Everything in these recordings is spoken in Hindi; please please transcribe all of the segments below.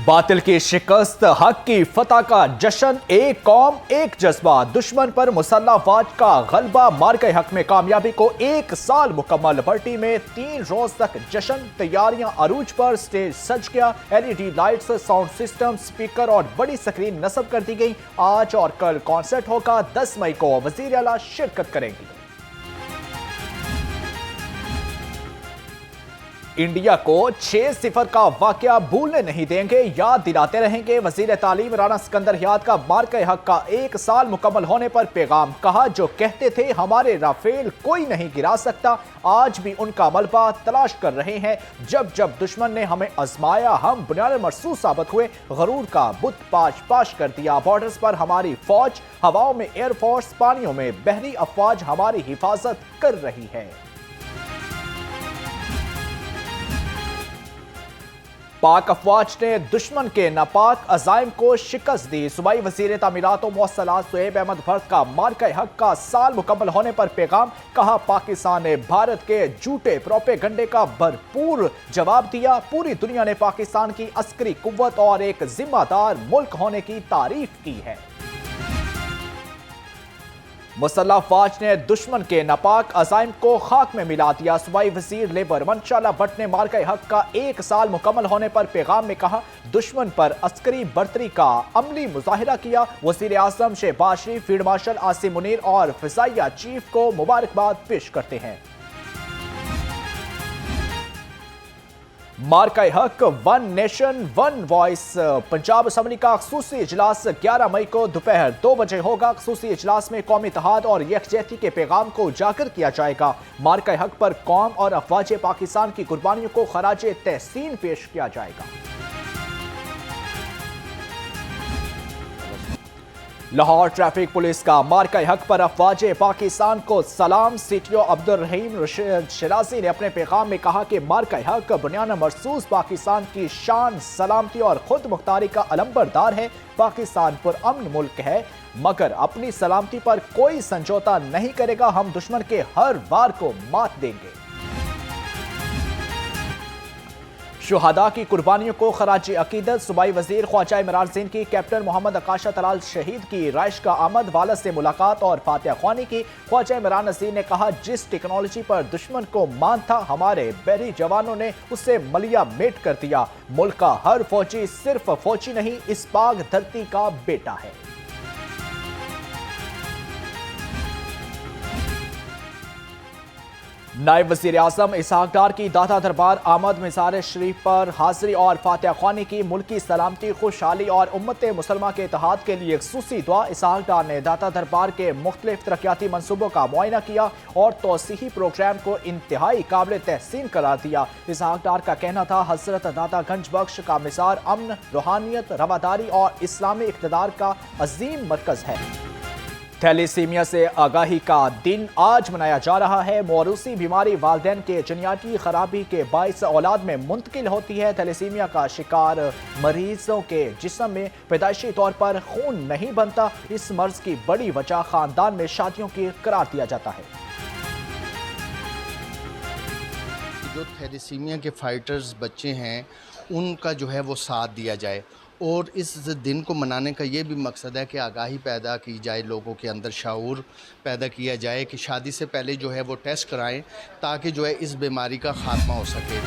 बातिल की शिकस्त, हक की फतह का जश्न, एक कौम एक जज्बा, दुश्मन पर मुसल्लह फौज का गलबा, मार्के हक में कामयाबी को 1 साल मुकम्मल। भट्टी में 3 रोज तक जश्न, तैयारियां अरूज पर, स्टेज सज गया, LED lights, sound system, speaker और बड़ी स्क्रीन नस्ब कर दी गई। आज और कल कॉन्सर्ट होगा। 10 मई को वजीर आला शिरकत करेंगी। इंडिया को 6-0 का वाकया भूलने नहीं देंगे, याद दिलाते रहेंगे। वजीर तालीम राना सिकंदर याद का मार्के हक का 1 साल मुकम्मल होने पर पैगाम। कहा, जो कहते थे हमारे राफेल कोई नहीं गिरा सकता, आज भी उनका मलबा तलाश कर रहे हैं। जब जब दुश्मन ने हमें आजमाया, हम बुनियाद मरसूस साबित हुए, गरूर का बुत पाश पाश कर दिया। बॉर्डर्स पर हमारी फौज, हवाओं में एयरफोर्स, पानियों में बहरी अफवाज हमारी हिफाजत कर रही है। पाक अफवाज ने दुश्मन के नापाक अजाइम को शिकस्त दी। सूबाई वजीर तामीरात व मौसलात शुएब अहमद भट्ट का मार्के हक का साल मुकम्मल होने पर पैगाम। कहा, पाकिस्तान ने भारत के झूठे प्रोपेगंडे का भरपूर जवाब दिया। पूरी दुनिया ने पाकिस्तान की अस्करी कुव्वत और एक जिम्मेदार मुल्क होने की तारीफ की है। मुसल्लह फौज ने दुश्मन के नापाक अजाइम को खाक में मिला दिया। सूबाई वजीर लेबर मंशाला भट्ट ने मार्के हक का 1 साल मुकम्मल होने पर पैगाम में कहा, दुश्मन पर अस्करी बर्तरी का अमली मुजाहिरा किया। वजीर आजम शहबाज शरीफ, फील्ड मार्शल आसिम मुनीर और फिजाइया चीफ को मुबारकबाद पेश करते हैं। मार्के हक, one nation one voice. Punjab assembly का खसूसी इजलास 11 मई को दोपहर 2 बजे होगा। खसूसी इजलास में कौमी इत्तेहाद और यकजहती के पैगाम को उजागर किया जाएगा। मार्के हक पर कौम और अफवाज पाकिस्तान की कुर्बानियों को खराज तहसीन पेश किया जाएगा। लाहौर ट्रैफिक पुलिस का मार्के हक पर अफवाज पाकिस्तान को सलाम। CTO अब्दुल रहीम शराजी ने अपने पैगाम में कहा कि मार्के हक बुनियाद मरसूस पाकिस्तान की शान, सलामती और खुद मुख्तारी का अलंबरदार है। पाकिस्तान पुरअमन मुल्क है, मगर अपनी सलामती पर कोई समझौता नहीं करेगा। हम दुश्मन के हर वार को मात देंगे। शुहदा की कुर्बानियों को खराज अकीदत। सूबाई वजीर ख्वाजा इमरान ज़ैन की कैप्टन मोहम्मद अकाशा तलाल शहीद की राइश का आमद, वालद से मुलाकात और फातिहा ख्वानी की। ख्वाजा इमरान ज़ैन ने कहा, जिस टेक्नोलॉजी पर दुश्मन को मान था, हमारे बहरी जवानों ने उसे मलिया मेट कर दिया। मुल्क का हर फौजी सिर्फ फौजी नहीं, इस पाक धरती का बेटा है। नायब वज़ीर आज़म इसहाक डार की दाता दरबार आमद, मज़ार शरीफ पर हाजिरी और फातिहा ख्वानी की। मुल्की सलामती, खुशहाली और उम्मत मुसलमान के इत्तेहाद के लिए खसूसी दुआ। इसहाक डार ने दाता दरबार के मुख्तलिफ तरक्याती मनसूबों का मुआयना किया और तोसीही प्रोग्राम को इंतहाई काबिल तहसीन करार दिया। इसहाक डार का कहना था, हजरत दाता गंज बख्श का मिसार अमन, रूहानियत, रवादारी और इस्लामी इक़्तिदार का अजीम मरकज है। थैलेसीमिया से आगाही का दिन आज मनाया जा रहा है। मौरूसी बीमारी वालिदैन के जनियाती खराबी के बाइस औलाद में मुंतकिल होती है। थैलेसीमिया का शिकार मरीजों के जिस्म में पैदाइशी तौर पर खून नहीं बनता। इस मर्ज की बड़ी वजह खानदान में शादियों की करार दिया जाता है। जो थैलेसीमिया के फाइटर्स बच्चे हैं, उनका जो है वो साथ दिया जाए, और इस दिन को मनाने का ये भी मकसद है कि आगाही पैदा की जाए, लोगों के अंदर शऊर पैदा किया जाए कि शादी से पहले जो है वो टेस्ट कराएं, ताकि जो है इस बीमारी का खात्मा हो सके।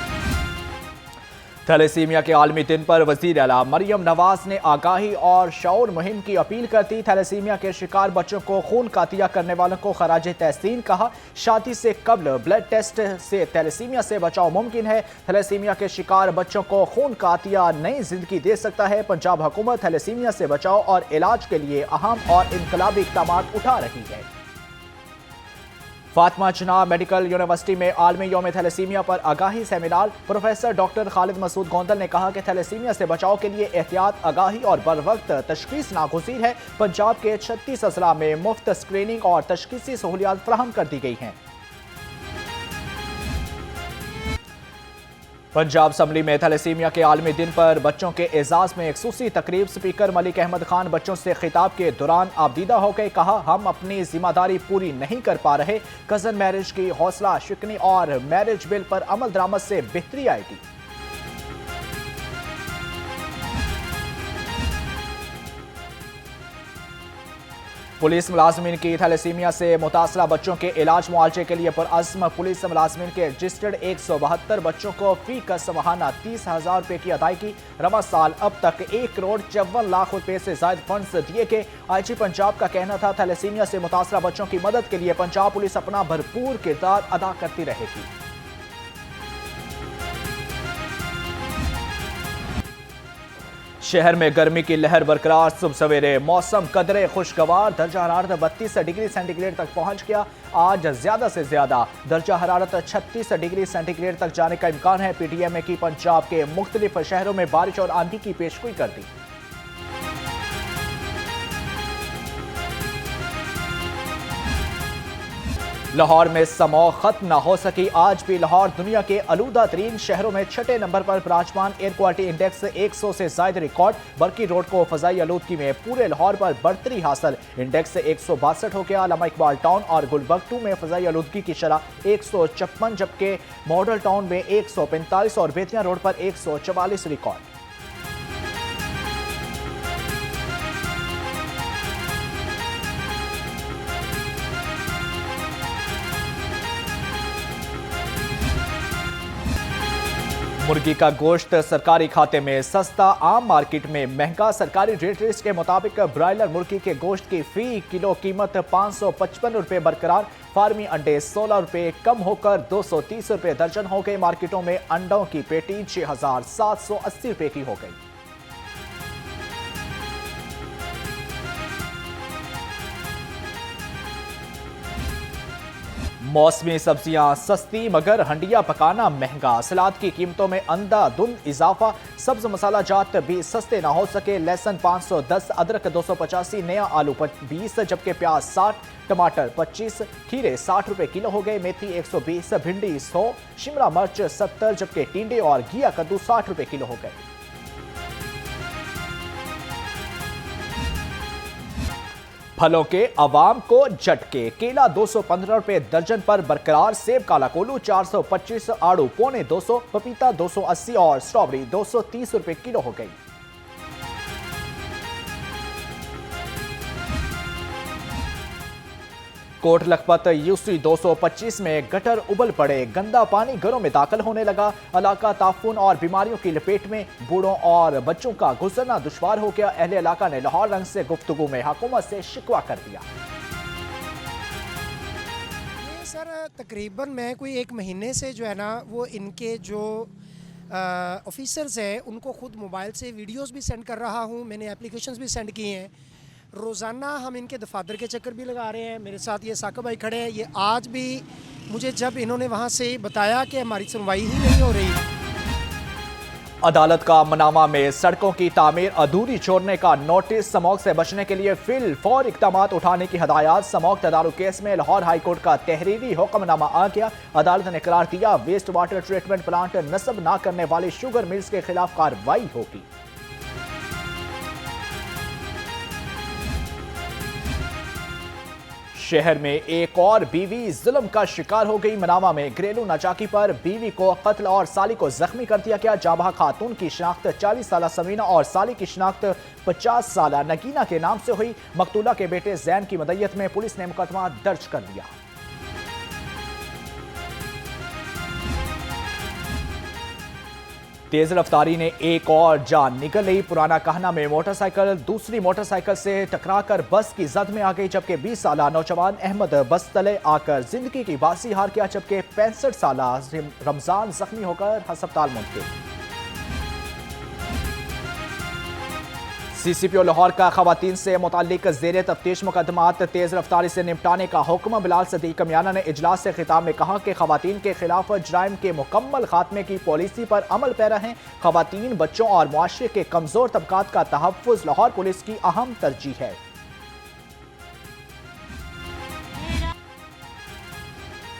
थैलेसीमिया के आलमी दिन पर वज़ीर आला मरियम नवाज ने आगाही और शऊर मुहिम की अपील करती। थैलेसीमिया के शिकार बच्चों को खून का अतिया करने वालों को खराज तहसीन कहा। शादी से कबल ब्लड टेस्ट से थैलेसीमिया से बचाव मुमकिन है। थैलेसीमिया के शिकार बच्चों को खून का अतिया नई जिंदगी दे सकता है। पंजाब हुकूमत थैलेसीमिया से बचाव और इलाज के लिए अहम और इनकलाबी इक़दाम उठा रही है। फातिमा जिन्ना मेडिकल यूनिवर्सिटी में आलमी यौम थैलेसीमिया पर आगाही seminar. Professor doctor Khalid Masood Gondal ने कहा कि थैलेसीमिया से बचाव के लिए एहतियात, आगाही और बर वक्त तशखीस नागुज़ीर है। पंजाब के 36 अजला में मुफ्त स्क्रीनिंग और तशखीसी सहूलियात फराहम कर दी गई हैं। पंजाब असम्बली में थैलेसीमिया के आलमी दिन पर बच्चों के एजाज में एक खसूसी तकरीब। स्पीकर मलिक अहमद खान बच्चों से खिताब के दौरान आबदीदा हो गए। कहा, हम अपनी जिम्मेदारी पूरी नहीं कर पा रहे। कजन मैरिज की हौसला शिकनी और मैरिज बिल पर अमल दरामद से बेहतरी आएगी। पुलिस मुलाजमीन की थैलेसीमिया से मुतासरा बच्चों के इलाज मुआवजे के लिए पुरअज़्म पुलिस मुलाजमीन के रजिस्टर्ड 172 बच्चों को फी का समाहाना 30,000 रुपये की अदायगी। रवा साल अब तक 1,54,00,000 रुपये से ज्यादा फंड्स दिए गए। IG पंजाब का कहना था थैलेसीमिया से मुतासरा बच्चों की मदद के लिए पंजाब पुलिस अपना भरपूर किरदार अदा करती रहेगी। शहर में गर्मी की लहर बरकरार। सुबह सवेरे मौसम कदरे खुशगवार। दर्जा हरारत 32 डिग्री सेंटीग्रेड तक पहुंच गया। आज ज्यादा से ज्यादा दर्जा हरारत 36 डिग्री सेंटीग्रेड तक जाने का इम्कान है। PTM की पंजाब के मुख्तलिफ शहरों में बारिश और आंधी की पेशगोई कर दी। लाहौर में समौ खत्म न हो सकी। आज भी लाहौर दुनिया के आलूदा तरीन शहरों में छठे नंबर पर विराजमान। एयर क्वालिटी इंडेक्स 100 से ज्यादा रिकॉर्ड। बरकी रोड को फजाई आलूदगी में पूरे लाहौर पर बढ़तरी हासिल। इंडेक्स 162 हो गया। अल्लामा इकबाल टाउन और गुलबर्ग 2 में फजाई आलूदगी की शरह 156, जबकि मॉडल टाउन में 145 और बेतिया रोड पर 144 रिकॉर्ड। मुर्गी का गोश्त सरकारी खाते में सस्ता, आम मार्केट में महंगा। सरकारी रेट लिस्ट के मुताबिक ब्रायलर मुर्गी के गोश्त की फी किलो कीमत 555 रुपये बरकरार। फार्मी अंडे 16 रुपये कम होकर 230 रुपये दर्जन हो गए। मार्केटों में अंडों की पेटी 6,780 रुपये की हो गई। मौसमी सब्जियां सस्ती मगर हंडिया पकाना महंगा। सलाद की कीमतों में अंधाधुंध इजाफा। सब्ज मसाला जात भी सस्ते ना हो सके। लहसुन 510, अदरक 285, नया आलू 20, जबकि प्याज 60, टमाटर 25, खीरे 60 रुपए किलो हो गए। मेथी 120, भिंडी 100, शिमला मिर्च 70, जबकि टिंडे और घिया कद्दू 60 रुपए किलो हो गए। फलों के अवाम को झटके। केला 215 रुपए दर्जन पर बरकरार। सेब काला कोलू 425, आड़ू पौने 200, पपीता 280 और स्ट्रॉबेरी 230 रुपए किलो हो गई। कोट लखपत UC 225 में गटर उबल पड़े। गंदा पानी घरों में दाखिल होने लगा। इलाका ताफून और बीमारियों की लपेट में। बूढ़ों और बच्चों का गुजरना दुश्वार हो गया। अहले इलाका ने लाहौर रंग से गुफ्तगू में हुकूमत से शिकवा कर दिया। ये सर तकरीबन मैं कोई 1 महीने से जो है ना वो इनके जो ऑफिसर्स हैं उनको खुद मोबाइल से वीडियोस भी सेंड कर रहा हूँ। मैंने एप्लीकेशंस भी सेंड किए हैं। रोज़ाना हम इनके दफातर के चक्कर भी लगा रहे हैं। मेरे साथ ये साकिब भाई खड़े हैं। ये आज भी मुझे जब इन्होंने वहाँ से बताया कि हमारी सुनवाई ही नहीं हो रही। अदालत का मनामा में सड़कों की तामीर अधूरी छोड़ने का नोटिस। स्मॉग से बचने के लिए फिल फौर इक़दामात उठाने की हदायत। स्मॉग तदारुक केस में लाहौर हाई कोर्ट का तहरीरी हुक्मनामा आ गया। अदालत ने करार दिया वेस्ट वाटर ट्रीटमेंट प्लांट नस्ब न करने वाली शुगर मिल्स के खिलाफ कार्रवाई होगी। शहर में एक और बीवी जुल्म का शिकार हो गई। मनामा में घरेलू नाचाकी पर बीवी को कत्ल और साली को जख्मी कर दिया गया। जाबहा खातून की शिनाख्त 40 साल समीना और साली की शिनाख्त 50 साल नगीना के नाम से हुई। मकतूला के बेटे जैन की मदयत में पुलिस ने मुकदमा दर्ज कर लिया। तेज रफ्तारी ने एक और जान निकल गई। पुराना कहना में मोटरसाइकिल दूसरी मोटरसाइकिल से टकराकर बस की जद में आ गई, जबकि 20 साल नौजवान अहमद बस तले आकर जिंदगी की बाजी हार गया, जबकि 65 साल रमजान जख्मी होकर अस्पताल मुंतकिल। CCPO लाहौर का खवातीन से मुताल्लिक ज़ेरे तफ्तीश मुकदमात तेज रफ्तारी से निपटाने का हुक्म। बिलाल सदीक मियाना ने इजलास से खिताब में कहा कि खवातीन के खिलाफ जराइम के मुकम्मल खात्मे की पॉलिसी पर अमल पैरा है। खवातीन, बच्चों और मुआशरे के कमजोर तबकात का तहफ़्फ़ुज़ लाहौर पुलिस की अहम तरजीह है।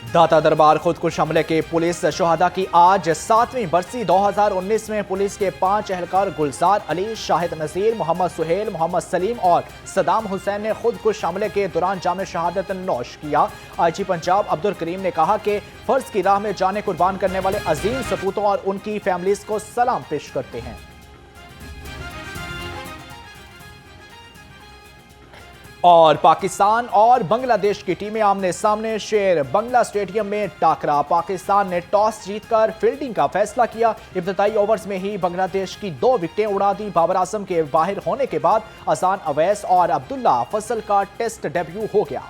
दाता दरबार खुदकुश हमले के पुलिस शहादा की आज 7वीं बरसी। 2019 में पुलिस के 5 एहलकार गुलजार अली, शाहिद नज़ीर, मोहम्मद सुहेल, मोहम्मद सलीम और सदाम हुसैन ने खुदकुश हमले के दौरान जाम शहादत नोश किया। IG पंजाब अब्दुल करीम ने कहा कि फर्ज की राह में जाने कुर्बान करने वाले अजीम सपूतों और उनकी फैमिलीज को सलाम पेश करते हैं। और पाकिस्तान और बांग्लादेश की टीमें आमने सामने शेर बंगला स्टेडियम में टाकरा। पाकिस्तान ने टॉस जीतकर फील्डिंग का फैसला किया। इब्तदाई ओवर्स में ही बांग्लादेश की 2 विकेटें उड़ा दी। बाबर आजम के बाहर होने के बाद अजान अवैस और अब्दुल्ला फजल का टेस्ट डेब्यू हो गया।